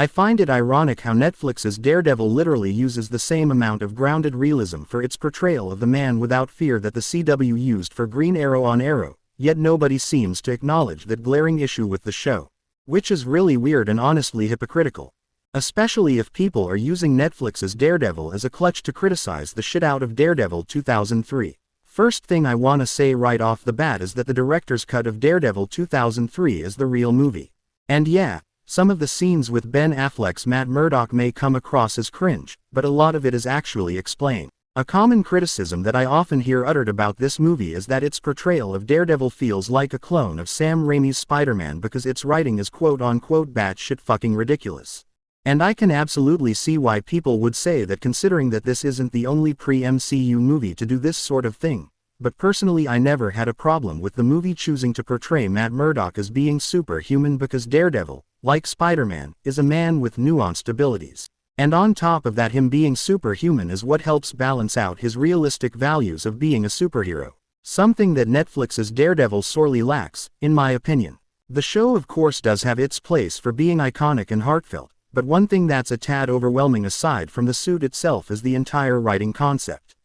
I find it ironic how Netflix's Daredevil literally uses the same amount of grounded realism for its portrayal of the man without fear that the CW used for Green Arrow on Arrow, yet nobody seems to acknowledge that glaring issue with the show. Which is really weird and honestly hypocritical. Especially if people are using Netflix's Daredevil as a crutch to criticize the shit out of Daredevil 2003. First thing I wanna say right off the bat is that the director's cut of Daredevil 2003 is the real movie. And yeah, some of the scenes with Ben Affleck's Matt Murdock may come across as cringe, but a lot of it is actually explained. A common criticism that I often hear uttered about this movie is that its portrayal of Daredevil feels like a clone of Sam Raimi's Spider-Man because its writing is quote-unquote batshit fucking ridiculous. And I can absolutely see why people would say that, considering that this isn't the only pre-MCU movie to do this sort of thing. But personally, I never had a problem with the movie choosing to portray Matt Murdock as being superhuman because Daredevil, like Spider-Man, is a man with nuanced abilities. And on top of that, him being superhuman is what helps balance out his realistic values of being a superhero. Something that Netflix's Daredevil sorely lacks, in my opinion. The show of course does have its place for being iconic and heartfelt, but one thing that's a tad overwhelming aside from the suit itself is the entire writing concept.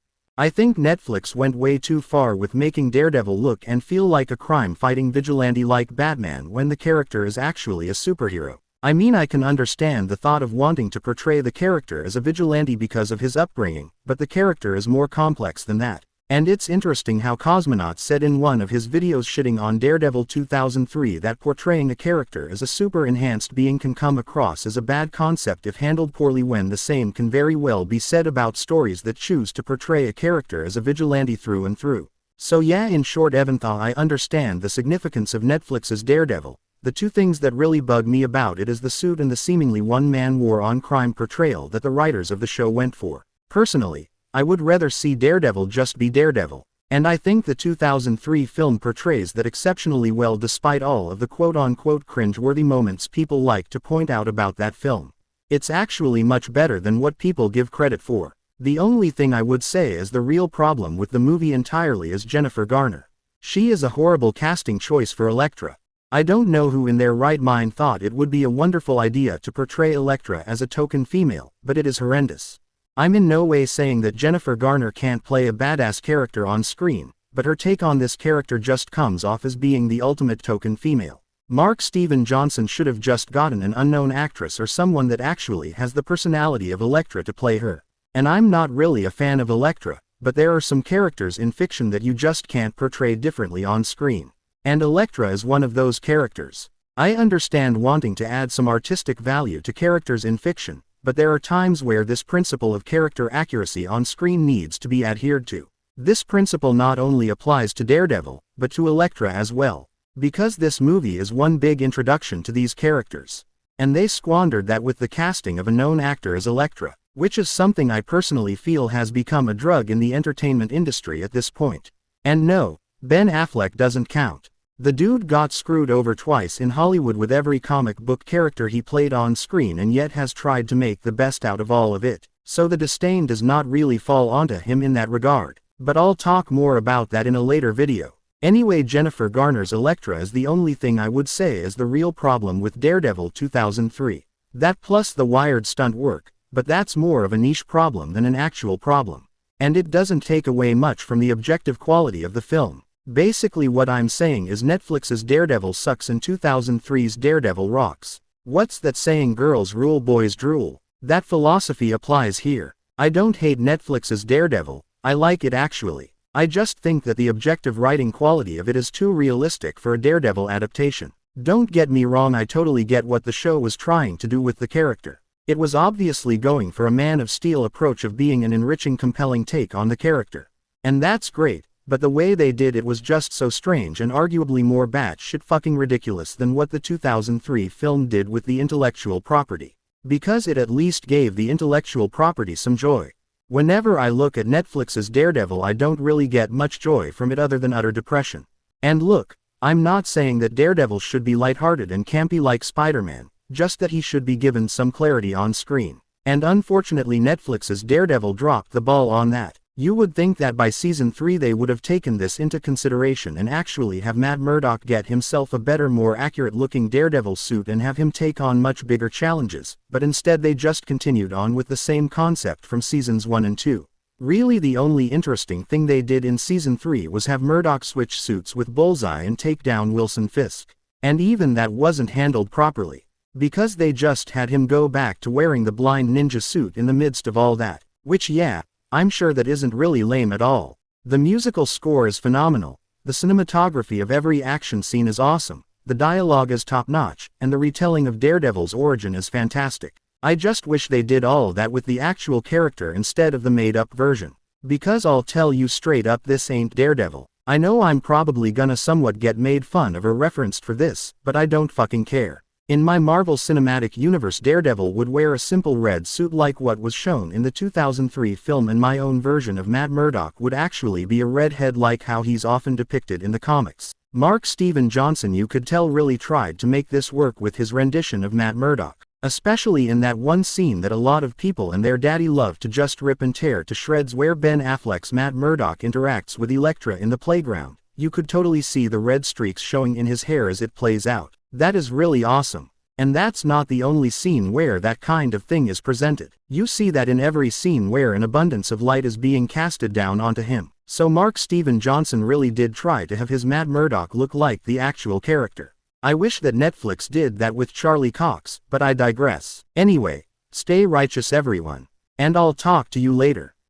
I think Netflix went way too far with making Daredevil look and feel like a crime-fighting vigilante like Batman when the character is actually a superhero. I mean, I can understand the thought of wanting to portray the character as a vigilante because of his upbringing, but the character is more complex than that. And it's interesting how Cosmonaut said in one of his videos shitting on Daredevil 2003 that portraying a character as a super-enhanced being can come across as a bad concept if handled poorly, when the same can very well be said about stories that choose to portray a character as a vigilante through and through. So yeah, in short, Eventhaw, I understand the significance of Netflix's Daredevil. The two things that really bug me about it is the suit and the seemingly one-man war on crime portrayal that the writers of the show went for. Personally, I would rather see Daredevil just be Daredevil, and I think the 2003 film portrays that exceptionally well despite all of the quote-unquote cringe-worthy moments people like to point out about that film. It's actually much better than what people give credit for. The only thing I would say is the real problem with the movie entirely is Jennifer Garner. She is a horrible casting choice for Elektra. I don't know who in their right mind thought it would be a wonderful idea to portray Elektra as a token female, but it is horrendous. I'm in no way saying that Jennifer Garner can't play a badass character on screen, but her take on this character just comes off as being the ultimate token female. Mark Steven Johnson should have just gotten an unknown actress or someone that actually has the personality of Elektra to play her. And I'm not really a fan of Elektra, but there are some characters in fiction that you just can't portray differently on screen. And Elektra is one of those characters. I understand wanting to add some artistic value to characters in fiction, but there are times where this principle of character accuracy on screen needs to be adhered to. This principle not only applies to Daredevil, but to Elektra as well. Because this movie is one big introduction to these characters. And they squandered that with the casting of a known actor as Elektra, which is something I personally feel has become a drug in the entertainment industry at this point. And no, Ben Affleck doesn't count. The dude got screwed over twice in Hollywood with every comic book character he played on screen and yet has tried to make the best out of all of it, so the disdain does not really fall onto him in that regard. But I'll talk more about that in a later video. Anyway, Jennifer Garner's Elektra is the only thing I would say is the real problem with Daredevil 2003. That plus the wired stunt work, but that's more of a niche problem than an actual problem. And it doesn't take away much from the objective quality of the film. Basically what I'm saying is Netflix's Daredevil sucks and 2003's Daredevil rocks. What's that saying, girls rule boys drool? That philosophy applies here. I don't hate Netflix's Daredevil, I like it actually. I just think that the objective writing quality of it is too realistic for a Daredevil adaptation. Don't get me wrong, I totally get what the show was trying to do with the character. It was obviously going for a Man of Steel approach of being an enriching, compelling take on the character. And that's great. But the way they did it was just so strange and arguably more batshit fucking ridiculous than what the 2003 film did with the intellectual property. Because it at least gave the intellectual property some joy. Whenever I look at Netflix's Daredevil, I don't really get much joy from it other than utter depression. And look, I'm not saying that Daredevil should be lighthearted and campy like Spider-Man, just that he should be given some clarity on screen. And unfortunately Netflix's Daredevil dropped the ball on that. You would think that by season 3 they would have taken this into consideration and actually have Matt Murdock get himself a better, more accurate looking Daredevil suit and have him take on much bigger challenges, but instead they just continued on with the same concept from seasons 1 and 2. Really the only interesting thing they did in season 3 was have Murdock switch suits with Bullseye and take down Wilson Fisk. And even that wasn't handled properly, because they just had him go back to wearing the blind ninja suit in the midst of all that, which yeah, I'm sure that isn't really lame at all. The musical score is phenomenal, the cinematography of every action scene is awesome, the dialogue is top-notch, and the retelling of Daredevil's origin is fantastic. I just wish they did all that with the actual character instead of the made-up version. Because I'll tell you straight up, this ain't Daredevil. I know I'm probably gonna somewhat get made fun of or referenced for this, but I don't fucking care. In my Marvel Cinematic Universe, Daredevil would wear a simple red suit like what was shown in the 2003 film, and my own version of Matt Murdock would actually be a redhead like how he's often depicted in the comics. Mark Steven Johnson, you could tell, really tried to make this work with his rendition of Matt Murdock, especially in that one scene that a lot of people and their daddy love to just rip and tear to shreds, where Ben Affleck's Matt Murdock interacts with Elektra in the playground. You could totally see the red streaks showing in his hair as it plays out. That is really awesome. And that's not the only scene where that kind of thing is presented. You see that in every scene where an abundance of light is being casted down onto him. So Mark Steven Johnson really did try to have his Matt Murdock look like the actual character. I wish that Netflix did that with Charlie Cox, but I digress. Anyway, stay righteous everyone. And I'll talk to you later.